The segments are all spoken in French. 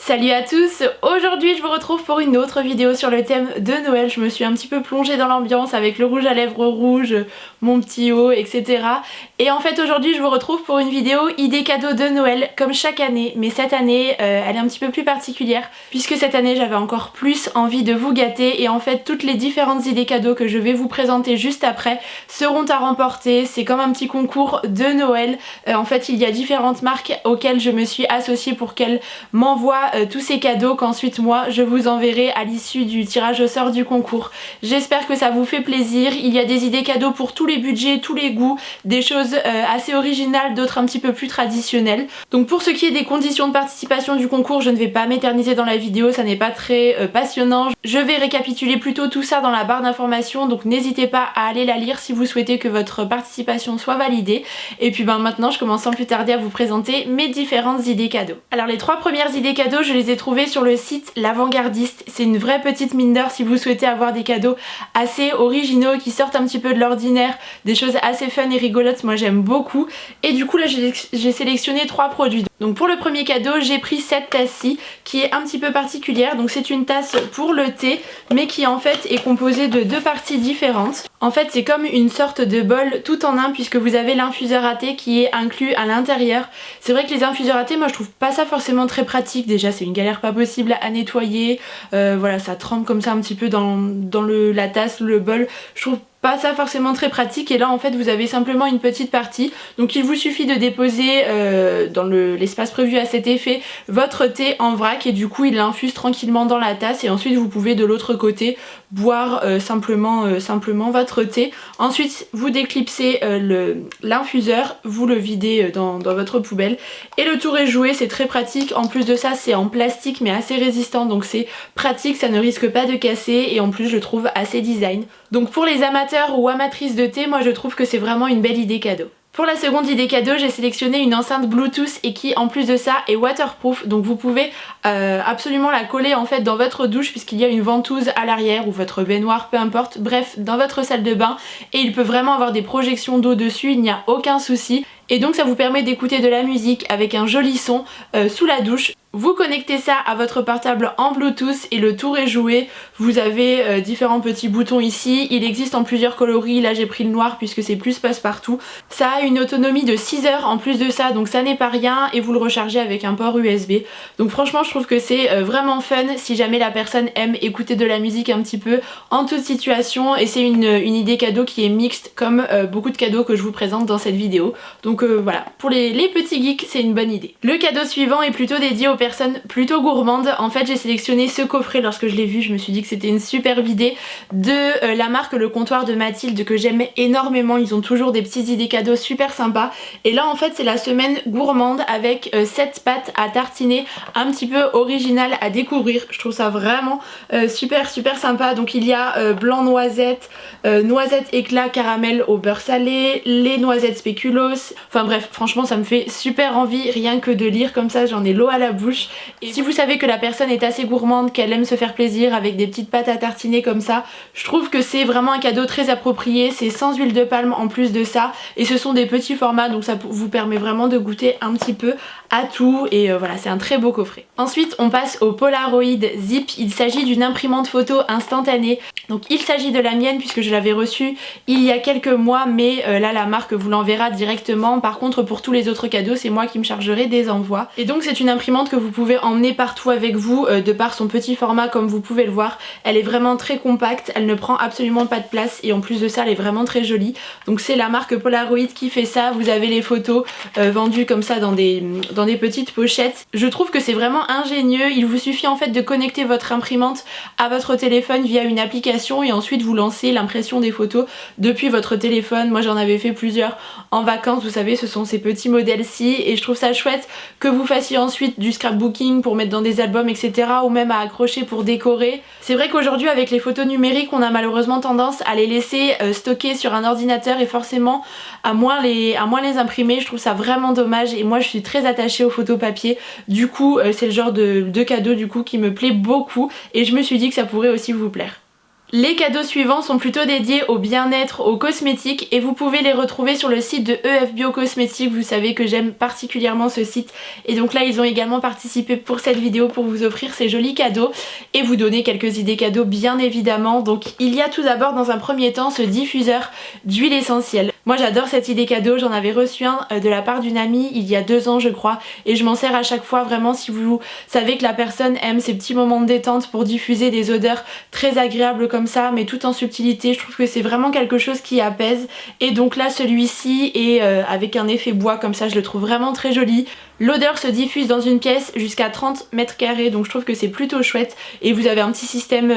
Salut à tous, aujourd'hui je vous retrouve pour une autre vidéo sur le thème de Noël. Je me suis un petit peu plongée dans l'ambiance avec le rouge à lèvres rouge, mon petit haut, etc. Et en fait aujourd'hui je vous retrouve pour une vidéo idée cadeau de Noël comme chaque année. Mais cette année elle est un petit peu plus particulière puisque cette année j'avais encore plus envie de vous gâter. Et en fait toutes les différentes idées cadeaux que je vais vous présenter juste après seront à remporter. C'est comme un petit concours de Noël. En fait il y a différentes marques auxquelles je me suis associée pour qu'elles m'envoient tous ces cadeaux qu'ensuite moi je vous enverrai à l'issue du tirage au sort du concours. J'espère que ça vous fait plaisir. Il y a des idées cadeaux pour tous les budgets, tous les goûts, des choses assez originales, d'autres un petit peu plus traditionnelles. Donc pour ce qui est des conditions de participation du concours, je ne vais pas m'éterniser dans la vidéo, ça n'est pas très passionnant. Je vais récapituler plutôt tout ça dans la barre d'informations, donc n'hésitez pas à aller la lire si vous souhaitez que votre participation soit validée. Et puis maintenant je commence sans plus tarder à vous présenter mes différentes idées cadeaux. Alors les trois premières idées cadeaux, je les ai trouvés sur le site L'Avant-Gardiste. C'est une vraie petite mine d'or si vous souhaitez avoir des cadeaux assez originaux qui sortent un petit peu de l'ordinaire, des choses assez fun et rigolotes. Moi j'aime beaucoup. Et du coup là j'ai sélectionné trois produits. Donc pour le premier cadeau j'ai pris cette tasse-ci qui est un petit peu particulière. Donc c'est une tasse pour le thé mais qui en fait est composée de deux parties différentes. En fait c'est comme une sorte de bol tout en un puisque vous avez l'infuseur à thé qui est inclus à l'intérieur. C'est vrai que les infuseurs à thé moi je trouve pas ça forcément très pratique. Déjà c'est une galère pas possible à nettoyer, voilà ça trempe comme ça un petit peu dans la tasse, le bol. Je trouve pas ça forcément très pratique et là en fait vous avez simplement une petite partie. Donc il vous suffit de déposer dans l'espace prévu à cet effet votre thé en vrac et du coup il l'infuse tranquillement dans la tasse et ensuite vous pouvez de l'autre côté boire simplement votre thé. Ensuite vous déclipsez l'infuseur, vous le videz dans votre poubelle et le tour est joué. C'est très pratique. En plus de ça c'est en plastique mais assez résistant donc c'est pratique, ça ne risque pas de casser et en plus je le trouve assez design. Donc pour les amateurs ou amatrices de thé, moi je trouve que c'est vraiment une belle idée cadeau. Pour la seconde idée cadeau, j'ai sélectionné une enceinte Bluetooth et qui en plus de ça est waterproof. Donc vous pouvez absolument la coller en fait dans votre douche puisqu'il y a une ventouse à l'arrière ou votre baignoire, peu importe. Bref, dans votre salle de bain et il peut vraiment avoir des projections d'eau dessus, il n'y a aucun souci. Et donc ça vous permet d'écouter de la musique avec un joli son sous la douche. Vous connectez ça à votre portable en Bluetooth et le tour est joué. Vous avez différents petits boutons ici. Il existe en plusieurs coloris. Là j'ai pris le noir puisque c'est plus passe-partout. Ça a une autonomie de 6 heures en plus de ça, donc ça n'est pas rien et vous le rechargez avec un port USB. Donc franchement je trouve que c'est vraiment fun si jamais la personne aime écouter de la musique un petit peu en toute situation. Et c'est une idée cadeau qui est mixte comme beaucoup de cadeaux que je vous présente dans cette vidéo. Donc voilà, pour les petits geeks c'est une bonne idée. Le cadeau suivant est plutôt dédié aux personnes plutôt gourmandes. En fait j'ai sélectionné ce coffret. Lorsque je l'ai vu je me suis dit que c'était une superbe idée de la marque Le Comptoir de Mathilde que j'aime énormément. Ils ont toujours des petites idées cadeaux super sympas et là en fait c'est la semaine gourmande avec 7 pâtes à tartiner un petit peu originales à découvrir. Je trouve ça vraiment super sympa. Donc il y a blanc noisette, noisette éclat caramel au beurre salé, les noisettes spéculoos. Enfin bref, franchement ça me fait super envie rien que de lire comme ça, j'en ai l'eau à la bouche. Et si vous savez que la personne est assez gourmande, qu'elle aime se faire plaisir avec des petites pâtes à tartiner comme ça, je trouve que c'est vraiment un cadeau très approprié. C'est sans huile de palme en plus de ça et ce sont des petits formats donc ça vous permet vraiment de goûter un petit peu à tout et voilà c'est un très beau coffret. Ensuite on passe au Polaroid Zip. Il s'agit d'une imprimante photo instantanée. Donc il s'agit de la mienne puisque je l'avais reçue il y a quelques mois mais là la marque vous l'enverra directement. Par contre pour tous les autres cadeaux c'est moi qui me chargerai des envois. Et donc c'est une imprimante que vous pouvez emmener partout avec vous de par son petit format comme vous pouvez le voir. Elle est vraiment très compacte, elle ne prend absolument pas de place et en plus de ça elle est vraiment très jolie. Donc c'est la marque Polaroid qui fait ça. Vous avez les photos vendues comme ça dans des petites pochettes. Je trouve que c'est vraiment ingénieux. Il vous suffit en fait de connecter votre imprimante à votre téléphone via une application et ensuite vous lancez l'impression des photos depuis votre téléphone. Moi j'en avais fait plusieurs en vacances, vous savez ce sont ces petits modèles-ci et je trouve ça chouette que vous fassiez ensuite du scrapbooking pour mettre dans des albums etc. ou même à accrocher pour décorer. C'est vrai qu'aujourd'hui avec les photos numériques on a malheureusement tendance à les laisser stocker sur un ordinateur et forcément à moins les imprimer. Je trouve ça vraiment dommage et moi je suis très attachée aux photos papier. Du coup c'est le genre de cadeau du coup qui me plaît beaucoup et je me suis dit que ça pourrait aussi vous plaire. Les cadeaux suivants sont plutôt dédiés au bien-être, aux cosmétiques et vous pouvez les retrouver sur le site de EF Bio Cosmétiques. Vous savez que j'aime particulièrement ce site et donc là ils ont également participé pour cette vidéo pour vous offrir ces jolis cadeaux et vous donner quelques idées cadeaux bien évidemment. Donc il y a tout d'abord dans un premier temps ce diffuseur d'huile essentielle. Moi j'adore cette idée cadeau, j'en avais reçu un de la part d'une amie il y a 2 ans je crois et je m'en sers à chaque fois vraiment si vous savez que la personne aime ces petits moments de détente pour diffuser des odeurs très agréables comme ça mais tout en subtilité. Je trouve que c'est vraiment quelque chose qui apaise et donc là celui-ci est avec un effet bois comme ça, je le trouve vraiment très joli. L'odeur se diffuse dans une pièce jusqu'à 30 mètres carrés donc je trouve que c'est plutôt chouette et vous avez un petit système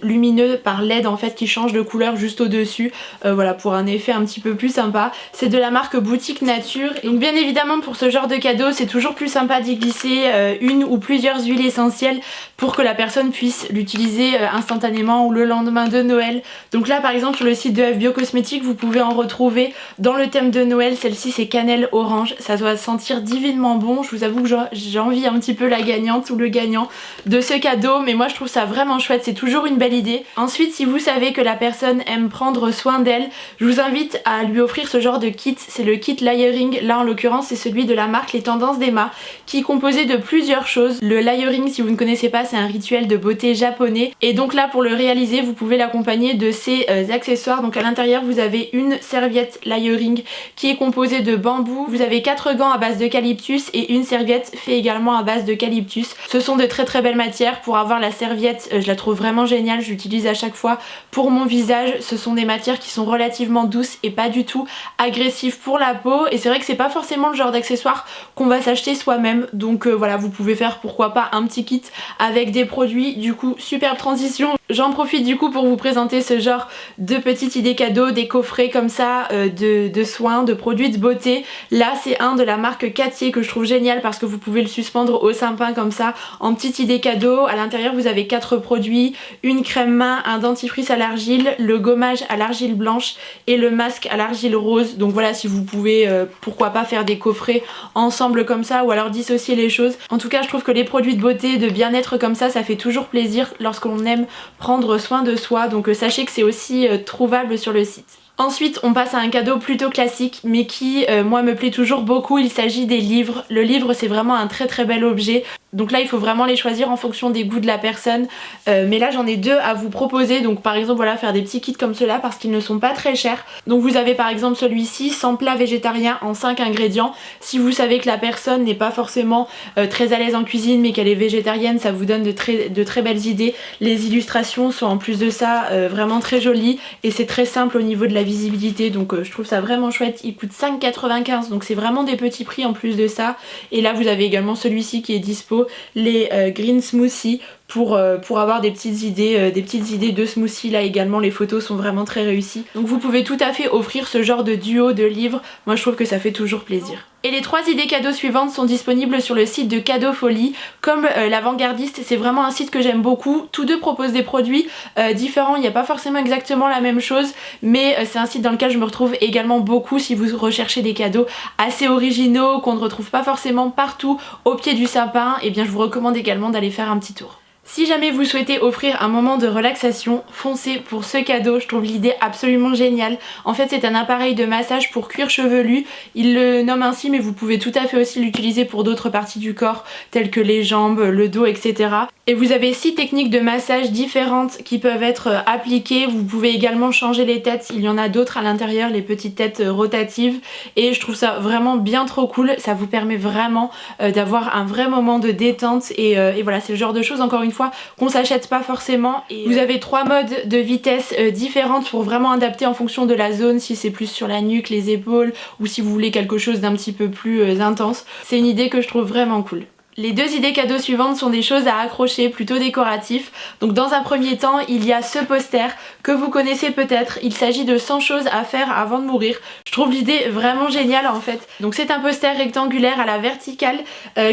lumineux par LED en fait qui change de couleur juste au dessus voilà pour un effet un petit peu plus sympa. C'est de la marque Boutique Nature et donc bien évidemment pour ce genre de cadeau c'est toujours plus sympa d'y glisser une ou plusieurs huiles essentielles pour que la personne puisse l'utiliser instantanément ou le lendemain de Noël. Donc là par exemple sur le site de EF Bio Cosmétiques vous pouvez en retrouver dans le thème de Noël. Celle-ci c'est cannelle orange, ça doit sentir divinement bon. Je vous avoue que j'ai envie un petit peu la gagnante ou le gagnant de ce cadeau mais moi je trouve ça vraiment chouette, c'est toujours une belle idée. Ensuite si vous savez que la personne aime prendre soin d'elle, je vous invite à lui offrir ce genre de kit, c'est le kit layering, là en l'occurrence c'est celui de la marque Les Tendances d'Emma qui est composé de plusieurs choses. Le layering si vous ne connaissez pas c'est un rituel de beauté japonais et donc là pour le réaliser vous pouvez l'accompagner de ces accessoires. Donc à l'intérieur vous avez une serviette layering qui est composée de bambou, vous avez 4 gants à base d'eucalyptus et une serviette fait également à base d'eucalyptus. Ce sont de très belles matières. Pour avoir la serviette je la trouve vraiment géniale, je l'utilise à chaque fois pour mon visage. Ce sont des matières qui sont relativement douces et pas du tout agressives pour la peau et c'est vrai que c'est pas forcément le genre d'accessoire qu'on va s'acheter soi-même donc voilà vous pouvez faire pourquoi pas un petit kit avec des produits. Du coup superbe transition, j'en profite du coup pour vous présenter ce genre de petites idées cadeaux, des coffrets comme ça de soins, de produits de beauté. Là c'est un de la marque Cattier que je trouve génial parce que vous pouvez le suspendre au sapin comme ça en petite idée cadeau. À l'intérieur vous avez 4 produits, une crème main, un dentifrice à l'argile, le gommage à l'argile blanche et le masque à l'argile rose. Donc voilà si vous pouvez pourquoi pas faire des coffrets ensemble comme ça ou alors dissocier les choses. En tout cas je trouve que les produits de beauté, de bien-être comme ça fait toujours plaisir lorsque l'on aime prendre soin de soi donc sachez que c'est aussi trouvable sur le site. Ensuite on passe à un cadeau plutôt classique mais qui moi me plaît toujours beaucoup, il s'agit des livres. Le livre c'est vraiment un très bel objet. Donc là il faut vraiment les choisir en fonction des goûts de la personne mais là j'en ai 2 à vous proposer. Donc par exemple voilà faire des petits kits comme cela parce qu'ils ne sont pas très chers. Donc vous avez par exemple celui-ci 100 plats végétariens en 5 ingrédients. Si vous savez que la personne n'est pas forcément très à l'aise en cuisine mais qu'elle est végétarienne, ça vous donne de très belles idées. Les illustrations sont en plus de ça vraiment très jolies et c'est très simple au niveau de la visibilité donc je trouve ça vraiment chouette. Il coûte 5,95 donc c'est vraiment des petits prix en plus de ça. Et là vous avez également celui-ci qui est dispo, les green smoothies pour avoir des petites idées de smoothie. Là également les photos sont vraiment très réussies donc vous pouvez tout à fait offrir ce genre de duo de livres, moi je trouve que ça fait toujours plaisir. Et les 3 idées cadeaux suivantes sont disponibles sur le site de Cadeau Folie. Comme l'Avant-Gardiste, c'est vraiment un site que j'aime beaucoup. Tous deux proposent des produits différents, il n'y a pas forcément exactement la même chose, mais c'est un site dans lequel je me retrouve également beaucoup si vous recherchez des cadeaux assez originaux qu'on ne retrouve pas forcément partout au pied du sapin. Et bien je vous recommande également d'aller faire un petit tour. Si jamais vous souhaitez offrir un moment de relaxation, foncez pour ce cadeau, je trouve l'idée absolument géniale. En fait c'est un appareil de massage pour cuir chevelu, il le nomme ainsi mais vous pouvez tout à fait aussi l'utiliser pour d'autres parties du corps telles que les jambes, le dos etc. Et vous avez 6 techniques de massage différentes qui peuvent être appliquées. Vous pouvez également changer les têtes, il y en a d'autres à l'intérieur, les petites têtes rotatives et je trouve ça vraiment bien trop cool. Ça vous permet vraiment d'avoir un vrai moment de détente et voilà c'est le genre de choses encore une fois qu'on s'achète pas forcément. Et vous avez 3 modes de vitesse différentes pour vraiment adapter en fonction de la zone, si c'est plus sur la nuque, les épaules ou si vous voulez quelque chose d'un petit peu plus intense. C'est une idée que je trouve vraiment cool. Les 2 idées cadeaux suivantes sont des choses à accrocher, plutôt décoratifs. Donc dans un premier temps, il y a ce poster que vous connaissez peut-être. Il s'agit de 100 choses à faire avant de mourir. Je trouve l'idée vraiment géniale en fait. Donc c'est un poster rectangulaire à la verticale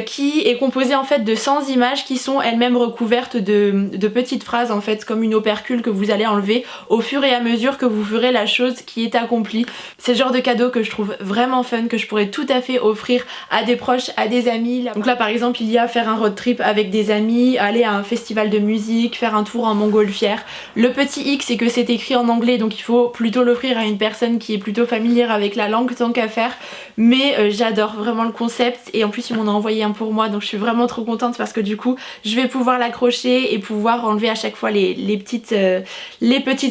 qui est composé en fait de 100 images qui sont elles-mêmes recouvertes de petites phrases en fait, comme une opercule que vous allez enlever au fur et à mesure que vous ferez la chose qui est accomplie. C'est le genre de cadeau que je trouve vraiment fun, que je pourrais tout à fait offrir à des proches, à des amis. Donc là par exemple exemple il y a faire un road trip avec des amis, aller à un festival de musique, faire un tour en montgolfière. Le petit hic c'est que c'est écrit en anglais donc il faut plutôt l'offrir à une personne qui est plutôt familière avec la langue tant qu'à faire, mais j'adore vraiment le concept et en plus ils m'en ont envoyé un pour moi donc je suis vraiment trop contente parce que du coup je vais pouvoir l'accrocher et pouvoir enlever à chaque fois les petites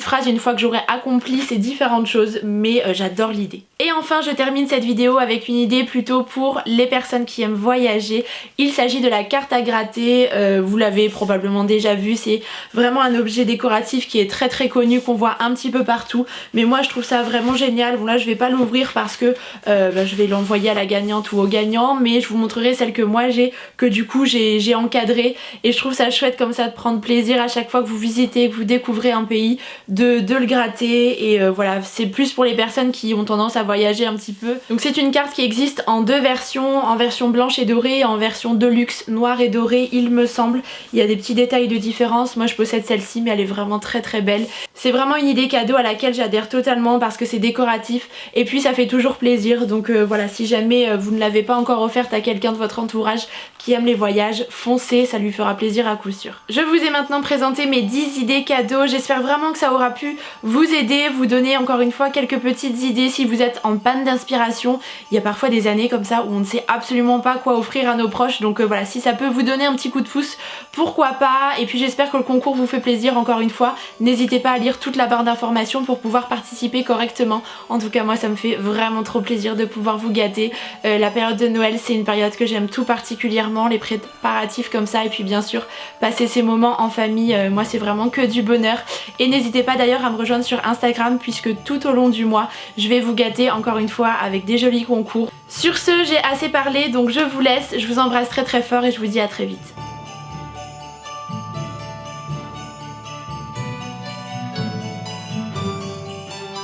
phrases une fois que j'aurai accompli ces différentes choses, mais j'adore l'idée. Et enfin je termine cette vidéo avec une idée plutôt pour les personnes qui aiment voyager. Il s'agit de la carte à gratter, vous l'avez probablement déjà vu, c'est vraiment un objet décoratif qui est très connu, qu'on voit un petit peu partout, mais moi je trouve ça vraiment génial. Bon là je vais pas l'ouvrir parce que je vais l'envoyer à la gagnante ou au gagnant, mais je vous montrerai celle que moi j'ai, que du coup j'ai encadrée, et je trouve ça chouette comme ça de prendre plaisir à chaque fois que vous visitez, que vous découvrez un pays, de le gratter, et voilà, c'est plus pour les personnes qui ont tendance à voyager un petit peu. Donc c'est une carte qui existe en deux versions, en version blanche et dorée et en version deluxe noire et dorée il me semble. Il y a des petits détails de différence, moi je possède celle-ci mais elle est vraiment très belle. C'est vraiment une idée cadeau à laquelle j'adhère totalement parce que c'est décoratif et puis ça fait toujours plaisir, donc voilà, si jamais vous ne l'avez pas encore offerte à quelqu'un de votre entourage qui aime les voyages, foncez, ça lui fera plaisir à coup sûr. Je vous ai maintenant présenté mes 10 idées cadeaux, j'espère vraiment que ça aura pu vous aider, vous donner encore une fois quelques petites idées si vous êtes en panne d'inspiration. Il y a parfois des années comme ça où on ne sait absolument pas quoi offrir à nos proches, donc voilà, si ça peut vous donner un petit coup de pouce, pourquoi pas. Et puis j'espère que le concours vous fait plaisir encore une fois. N'hésitez pas à lire toute la barre d'informations pour pouvoir participer correctement. En tout cas moi ça me fait vraiment trop plaisir de pouvoir vous gâter. La période de Noël c'est une période que j'aime tout particulièrement, les préparatifs comme ça, et puis bien sûr passer ces moments en famille, moi c'est vraiment que du bonheur. Et n'hésitez pas d'ailleurs à me rejoindre sur Instagram puisque tout au long du mois je vais vous gâter encore une fois avec des jolis concours. Sur ce, j'ai assez parlé donc je vous laisse, je vous embrasse très fort et je vous dis à très vite.